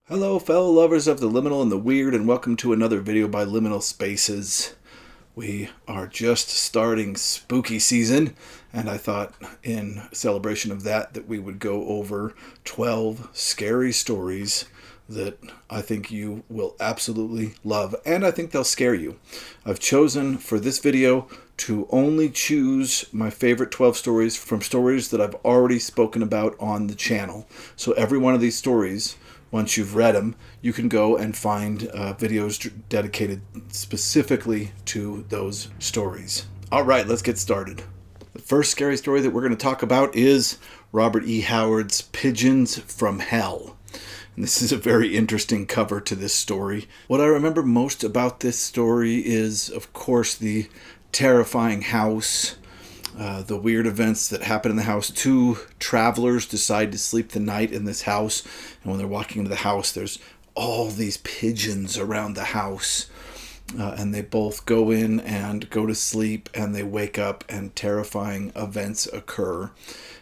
Hello, fellow lovers of the liminal and the weird, and welcome to another video by Liminal Spaces. We are just starting spooky season, and I thought in celebration of that we would go over 12 scary stories that I think you will absolutely love, and I think they'll scare you. I've chosen for this video to only choose my favorite 12 stories from stories that I've already spoken about on the channel. So every one of these stories, once you've read them, you can go and find videos dedicated specifically to those stories. All right, let's get started. The first scary story that we're going to talk about is Robert E. Howard's Pigeons from Hell. And this is a very interesting cover to this story. What I remember most about this story is, of course, the terrifying house, the weird events that happen in the house. Two travelers decide to sleep the night in this house, and when they're walking into the house, there's all these pigeons around the house, and they both go in and go to sleep, and they wake up, and terrifying events occur,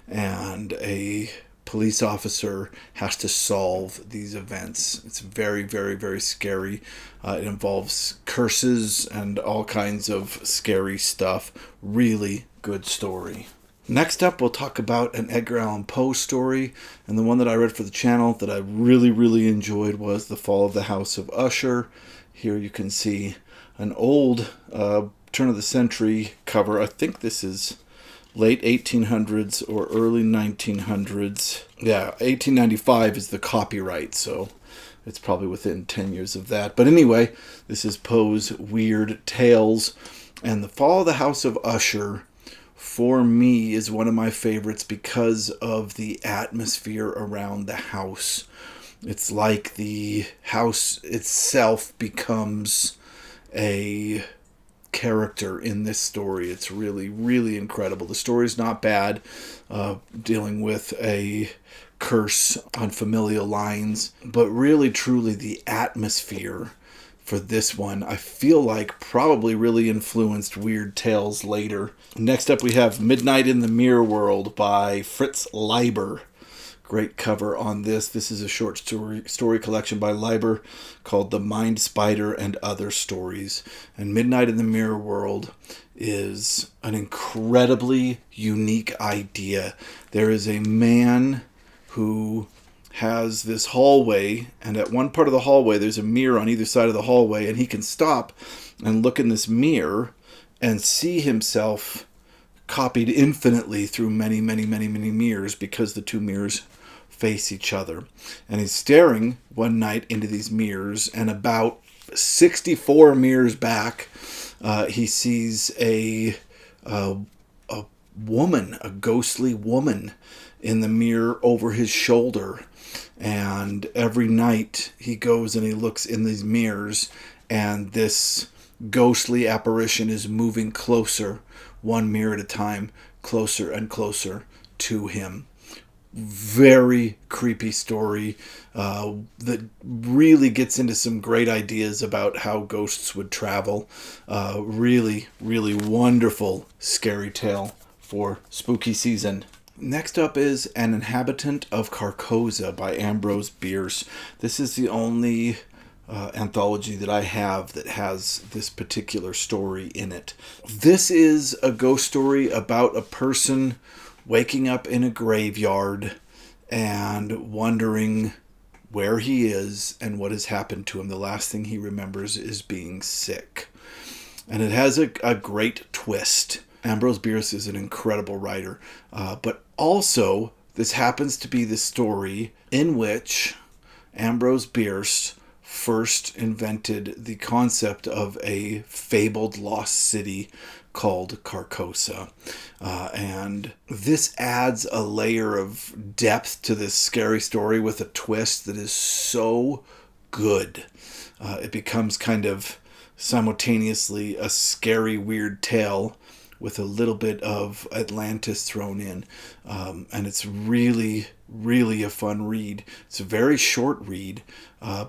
and a police officer has to solve these events. It's very, very, very scary. It involves curses and all kinds of scary stuff. Really good story. Next up, we'll talk about an Edgar Allan Poe story, and the one that I read for the channel that I really, really enjoyed was The Fall of the House of Usher. Here you can see an old turn of the century cover. I think this is late 1800s or early 1900s. Yeah, 1895 is the copyright, so it's probably within 10 years of that. But anyway, this is Poe's Weird Tales, and The Fall of the House of Usher, for me, is one of my favorites because of the atmosphere around the house. It's like the house itself becomes a character in this story. It's really, really incredible. The story's not bad, dealing with a curse on familial lines, but really, truly, the atmosphere for this one, I feel like, probably really influenced Weird Tales later. Next up, we have Midnight in the Mirror World by Fritz Leiber. Great cover on this. This is a short story collection by Leiber called The Mind Spider and Other Stories. And Midnight in the Mirror World is an incredibly unique idea. There is a man who has this hallway, and at one part of the hallway there's a mirror on either side of the hallway, and he can stop and look in this mirror and see himself copied infinitely through many, many, many, many mirrors, because the two mirrors face each other. And he's staring one night into these mirrors, and about 64 mirrors back, he sees a woman, a ghostly woman, in the mirror over his shoulder. And every night he goes and he looks in these mirrors, and this ghostly apparition is moving closer, one mirror at a time, closer and closer to him. Very creepy story that really gets into some great ideas about how ghosts would travel. Really, really wonderful scary tale for spooky season. Next up is An Inhabitant of Carcosa by Ambrose Bierce. This is the only anthology that I have that has this particular story in it. This is a ghost story about a person waking up in a graveyard and wondering where he is and what has happened to him. The last thing he remembers is being sick. And it has a great twist. Ambrose Bierce is an incredible writer, but also this happens to be the story in which Ambrose Bierce first invented the concept of a fabled lost city called Carcosa. And this adds a layer of depth to this scary story with a twist that is so good. It becomes kind of simultaneously a scary, weird tale with a little bit of Atlantis thrown in. And it's really, really a fun read. It's a very short read,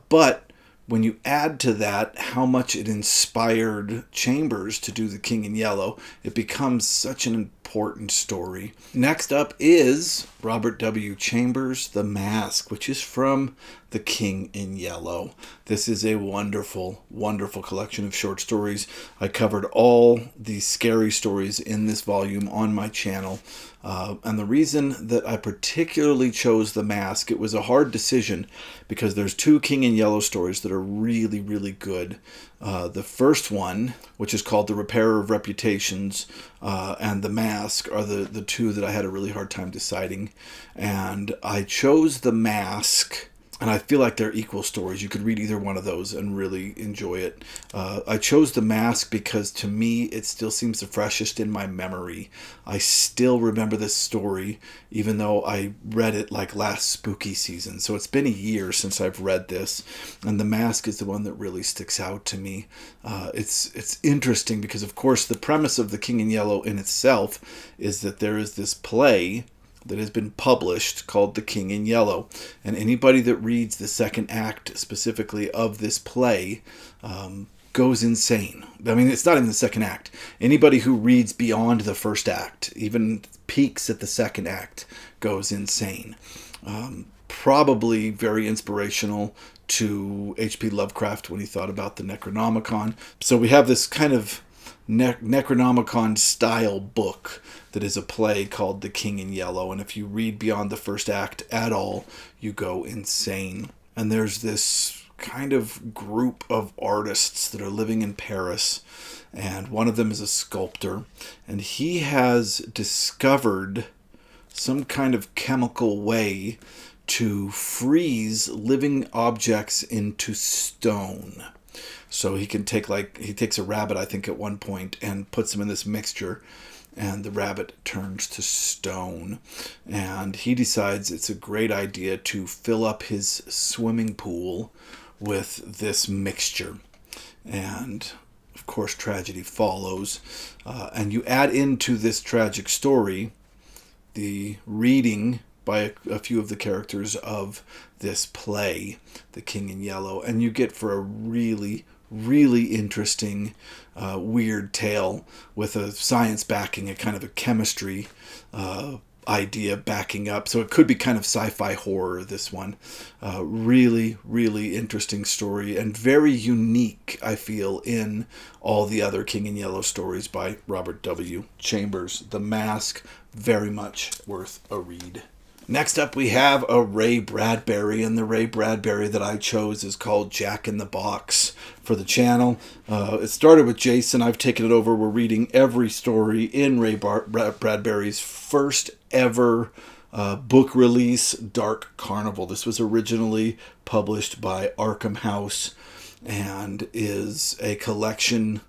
but when you add to that how much it inspired Chambers to do The King in Yellow, it becomes such an important story. Next up is Robert W. Chambers' The Mask, which is from The King in Yellow. This is a wonderful, wonderful collection of short stories. I covered all the scary stories in this volume on my channel. And the reason that I particularly chose The Mask, it was a hard decision because there's two King in Yellow stories that are really, really good. The first one, which is called The Repairer of Reputations, and The Mask are the two that I had a really hard time deciding. And I chose The Mask, and I feel like they're equal stories. You could read either one of those and really enjoy it. I chose The Mask because to me it still seems the freshest in my memory. I still remember this story even though I read it like last spooky season. So it's been a year since I've read this, and The Mask is the one that really sticks out to me. It's interesting because of course the premise of The King in Yellow in itself is that there is this play that has been published called The King in Yellow. And anybody that reads the second act specifically of this play goes insane. I mean, it's not even the second act. Anybody who reads beyond the first act, even peeks at the second act, goes insane. Probably very inspirational to H.P. Lovecraft when he thought about the Necronomicon. So we have this kind of Necronomicon style book that is a play called The King in Yellow, and if you read beyond the first act at all, you go insane. And there's this kind of group of artists that are living in Paris, and one of them is a sculptor, and he has discovered some kind of chemical way to freeze living objects into stone. So he can take, he takes a rabbit, I think, at one point and puts him in this mixture, and the rabbit turns to stone. And he decides it's a great idea to fill up his swimming pool with this mixture. And, of course, tragedy follows. And you add into this tragic story the reading by a few of the characters of this play, The King in Yellow, and you get for a really, really interesting, weird tale with a science backing, a kind of a chemistry idea backing up. So it could be kind of sci-fi horror, this one. Really, really interesting story and very unique, I feel, in all the other King in Yellow stories by Robert W. Chambers. The Mask, very much worth a read. Next up, we have a Ray Bradbury, and the Ray Bradbury that I chose is called Jack in the Box for the channel. It started with Jason. I've taken it over. We're reading every story in Ray Bradbury's first ever book release, Dark Carnival. This was originally published by Arkham House and is a collection.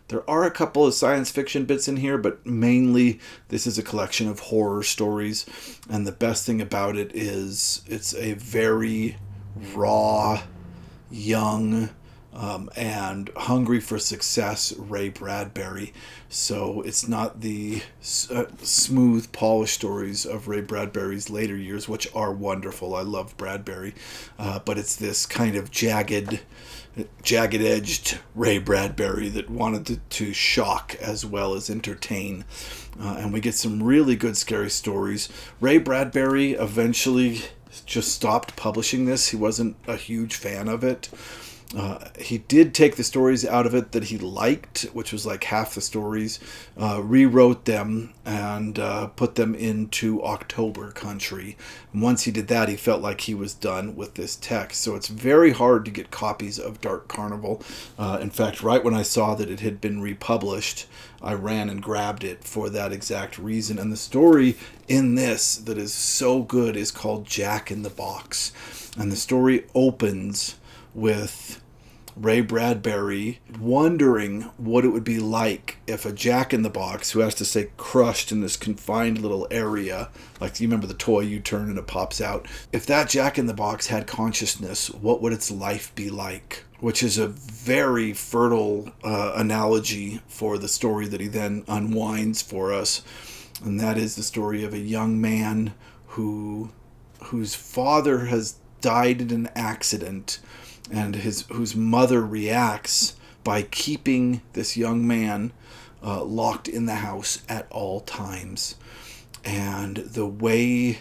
There are a couple of science fiction bits in here, but mainly this is a collection of horror stories. And the best thing about it is it's a very raw, young, and hungry for success Ray Bradbury. So it's not the smooth, polished stories of Ray Bradbury's later years, which are wonderful. I love Bradbury. But it's this kind of jagged-edged Ray Bradbury that wanted to shock as well as entertain. And we get some really good scary stories. Ray Bradbury eventually just stopped publishing this. He wasn't a huge fan of it. He did take the stories out of it that he liked, which was like half the stories, rewrote them, and put them into October Country. And once he did that, he felt like he was done with this text. So it's very hard to get copies of Dark Carnival. In fact, right when I saw that it had been republished, I ran and grabbed it for that exact reason. And the story in this that is so good is called Jack in the Box. And the story opens with Ray Bradbury wondering what it would be like if a jack-in-the-box, who has to stay crushed in this confined little area, like you remember the toy you turn and it pops out, if that jack-in-the-box had consciousness, what would its life be like? Which is a very fertile analogy for the story that he then unwinds for us. And that is the story of a young man whose father has died in an accident, and whose mother reacts by keeping this young man locked in the house at all times. And the way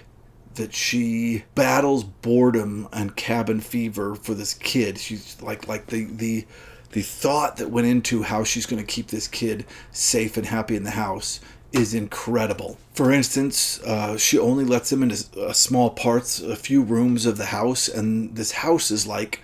that she battles boredom and cabin fever for this kid, she's like the thought that went into how she's going to keep this kid safe and happy in the house is incredible. For instance, she only lets him into small parts, a few rooms of the house, and this house is like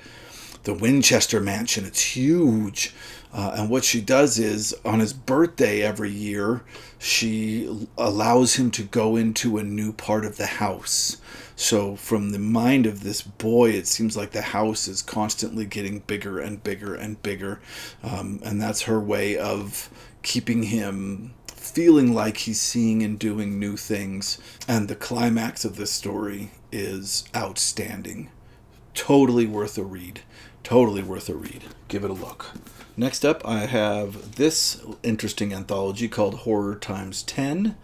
the Winchester Mansion. It's huge. And what she does is, on his birthday every year, she allows him to go into a new part of the house. So from the mind of this boy, it seems like the house is constantly getting bigger and bigger and bigger. And that's her way of keeping him feeling like he's seeing and doing new things. And the climax of this story is outstanding. Totally worth a read. Totally worth a read. Give it a look. Next up, I have this interesting anthology called Horror Times 10.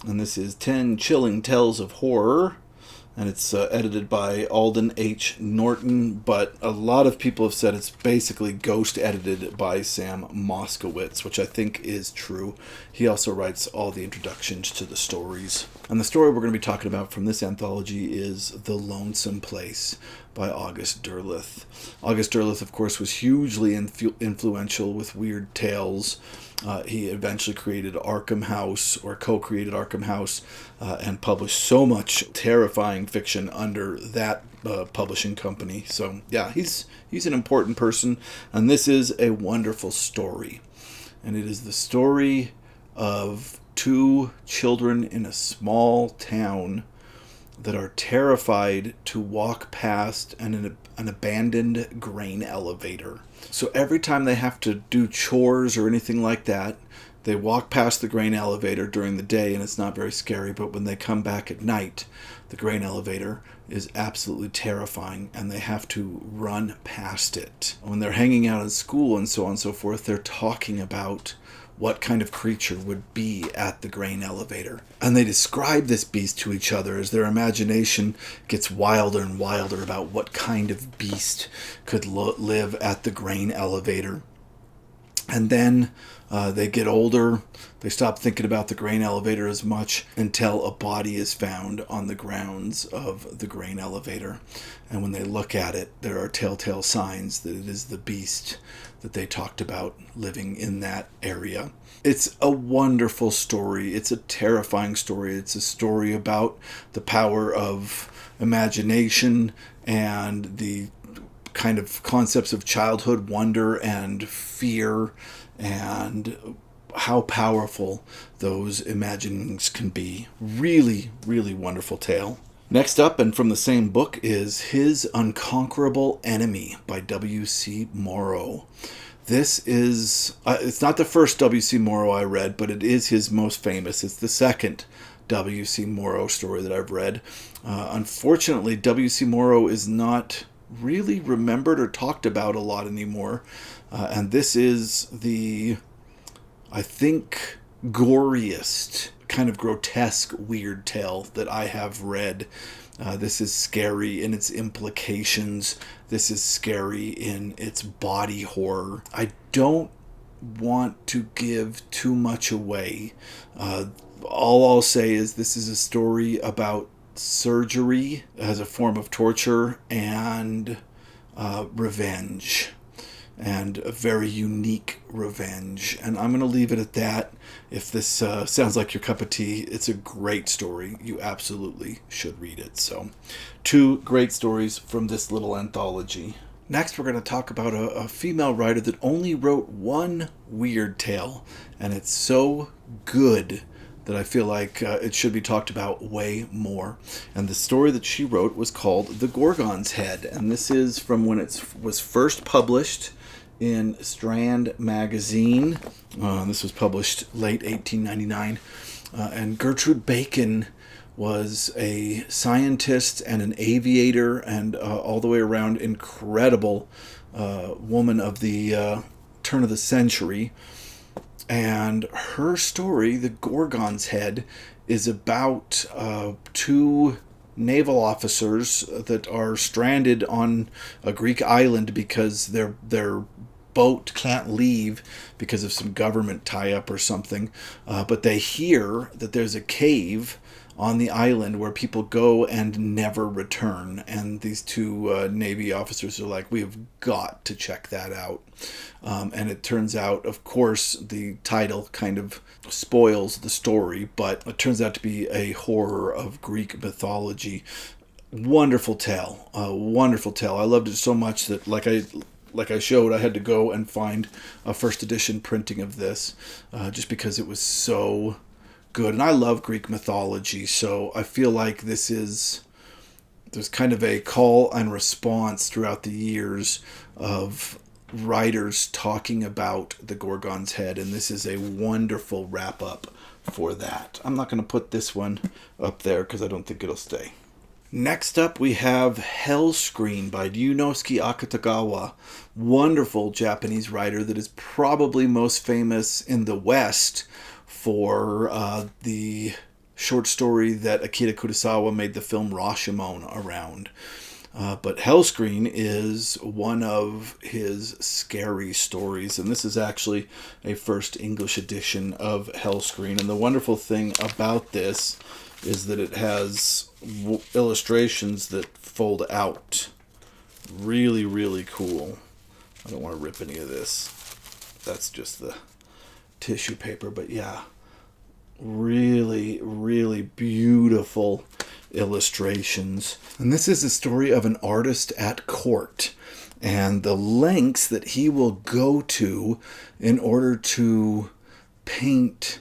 And this is 10 Chilling Tales of Horror. And it's edited by Alden H. Norton, but a lot of people have said it's basically ghost edited by Sam Moskowitz, which I think is true. He also writes all the introductions to the stories. And the story we're going to be talking about from this anthology is The Lonesome Place by August Derleth. August Derleth, of course, was hugely influential with weird tales. He eventually created Arkham House, or co-created Arkham House, and published so much terrifying fiction under that publishing company. So yeah, he's an important person, and this is a wonderful story. And it is the story of two children in a small town that are terrified to walk past an abandoned grain elevator. So every time they have to do chores or anything like that, they walk past the grain elevator during the day and it's not very scary, but when they come back at night, the grain elevator is absolutely terrifying and they have to run past it. When they're hanging out in school and so on and so forth, they're talking about what kind of creature would be at the grain elevator. And they describe this beast to each other as their imagination gets wilder and wilder about what kind of beast could live at the grain elevator. And then they get older, they stop thinking about the grain elevator as much until a body is found on the grounds of the grain elevator. And when they look at it, there are telltale signs that it is the beast that they talked about living in that area. It's a wonderful story. It's a terrifying story. It's a story about the power of imagination and the kind of concepts of childhood wonder and fear and how powerful those imaginings can be. Really, really wonderful tale. Next up, and from the same book, is His Unconquerable Enemy by W.C. Morrow. This is, it's not the first W.C. Morrow I read, but it is his most famous. It's the second W.C. Morrow story that I've read. Unfortunately, W.C. Morrow is not really remembered or talked about a lot anymore. And this is the, I think, goriest, kind of grotesque, weird tale that I have read. This is scary in its implications. This is scary in its body horror. I don't want to give too much away. All I'll say is this is a story about surgery as a form of torture and revenge. And a very unique revenge. And I'm going to leave it at that. If this sounds like your cup of tea, it's a great story. You absolutely should read it. So, 2 great stories from this little anthology. Next, we're going to talk about a female writer that only wrote one weird tale. And it's so good that I feel like it should be talked about way more. And the story that she wrote was called The Gorgon's Head. And this is from when it was first published in Strand magazine. This was published late 1899. And Gertrude Bacon was a scientist and an aviator and all the way around incredible woman of the turn of the century. And her story, The Gorgon's Head, is about 2 naval officers that are stranded on a Greek island because their boat can't leave because of some government tie-up or something. But they hear that there's a cave on the island where people go and never return. And these two Navy officers are like, we have got to check that out. And it turns out, of course, the title kind of spoils the story, but it turns out to be a horror of Greek mythology. Wonderful tale. Wonderful tale. I loved it so much that, like I showed, I had to go and find a first edition printing of this just because it was so good. And I love Greek mythology, so I feel like there's kind of a call and response throughout the years of writers talking about the Gorgon's head, and this is a wonderful wrap-up for that. I'm not going to put this one up there because I don't think it'll stay. Next up, we have Hellscreen by Ryunosuke Akutagawa. Wonderful Japanese writer that is probably most famous in the West for the short story that Akira Kurosawa made the film Rashomon around. But Hellscreen is one of his scary stories, and this is actually a first English edition of Hellscreen. And the wonderful thing about this is that it has illustrations that fold out. Really, really cool. I don't want to rip any of this. That's just the tissue paper, but yeah. Really, really beautiful illustrations. And this is a story of an artist at court and the lengths that he will go to in order to paint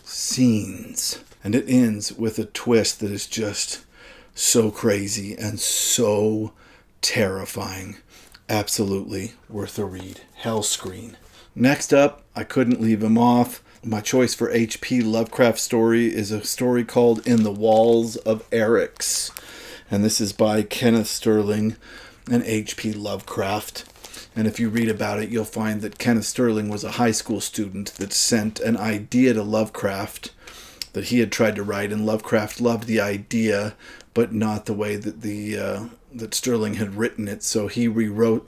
scenes. And it ends with a twist that is just so crazy and so terrifying. Absolutely worth a read. Hellscreen. Next up, I couldn't leave him off. My choice for H.P. Lovecraft story is a story called In the Walls of Eryx. And this is by Kenneth Sterling and H.P. Lovecraft. And if you read about it, you'll find that Kenneth Sterling was a high school student that sent an idea to Lovecraft that he had tried to write, and Lovecraft loved the idea, but not the way that that Sterling had written it. So he rewrote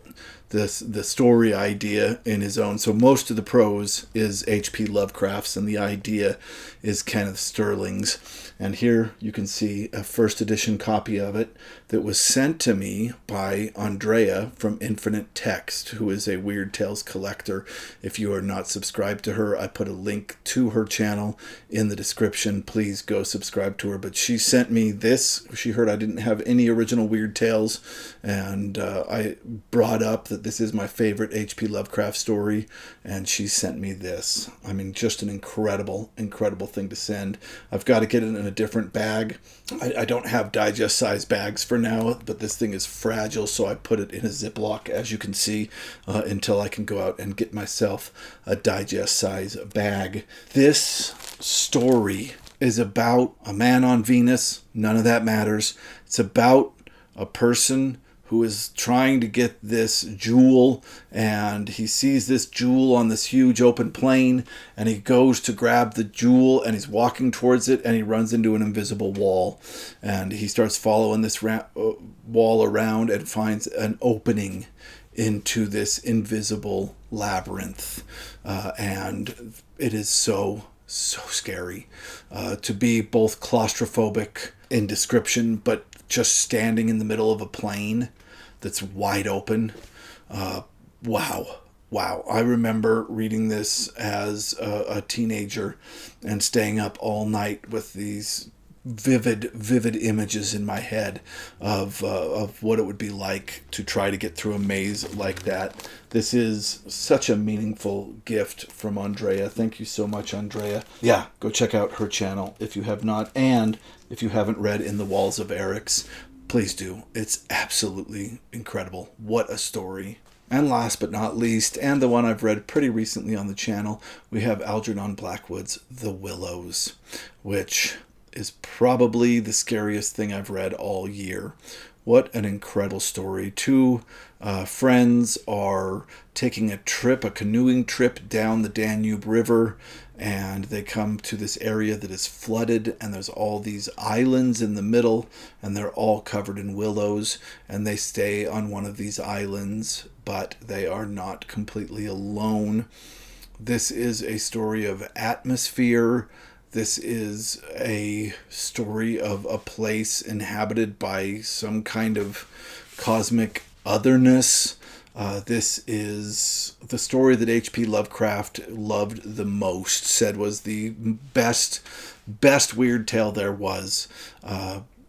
the story idea in his own. So most of the prose is H.P. Lovecraft's, and the idea is Kenneth Sterling's. And here you can see a first edition copy of it that was sent to me by Andreea from Infinite Text, who is a Weird Tales collector. If you are not subscribed to her, I put a link to her channel in the description. Please go subscribe to her. But she sent me this. She heard I didn't have any original Weird Tales, and I brought up that this is my favorite H.P. Lovecraft story, and she sent me this. I mean, just an incredible, incredible thing to send. I've got to get it in a different bag. I don't have digest size bags for now, but this thing is fragile, so I put it in a Ziploc, as you can see, until I can go out and get myself a digest size bag. This story is about a man on Venus. None of that matters. It's about a person who is trying to get this jewel, and he sees this jewel on this huge open plain, and he goes to grab the jewel, and he's walking towards it, and he runs into an invisible wall, and he starts following this wall around and finds an opening into this invisible labyrinth, and it is so scary to be both claustrophobic in description, but just standing in the middle of a plain that's wide open. Wow. I remember reading this as a teenager and staying up all night with these vivid images in my head of what it would be like to try to get through a maze like that. This is such a meaningful gift from Andreea. Thank you so much, Andreea. Yeah, go check out her channel if you have not, and if you haven't read In the Walls of Eryx, please do. It's absolutely incredible. What a story. And last but not least, and the one I've read pretty recently on the channel, we have Algernon Blackwood's The Willows, which is probably the scariest thing I've read all year. What an incredible story. Two friends are taking a canoeing trip down the Danube River, and they come to this area that is flooded, and there's all these islands in the middle, and they're all covered in willows, and they stay on one of these islands, but they are not completely alone. This is a story of atmosphere. This is a story of a place inhabited by some kind of cosmic otherness. This is the story that H.P. Lovecraft loved the most, said was the best weird tale there was.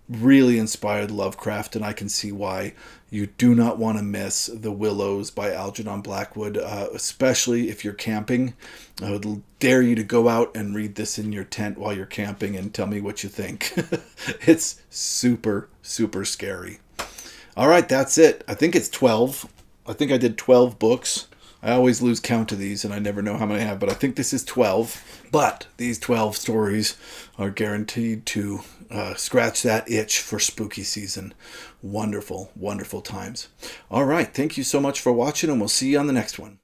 Really inspired Lovecraft, and I can see why you do not want to miss The Willows by Algernon Blackwood, especially if you're camping. I would dare you to go out and read this in your tent while you're camping and tell me what you think. It's super, super scary. All right, that's it. I think it's 12. I think I did 12 books. I always lose count of these, and I never know how many I have, but I think this is 12. But these 12 stories are guaranteed to scratch that itch for spooky season. Wonderful, wonderful times. All right, thank you so much for watching, and we'll see you on the next one.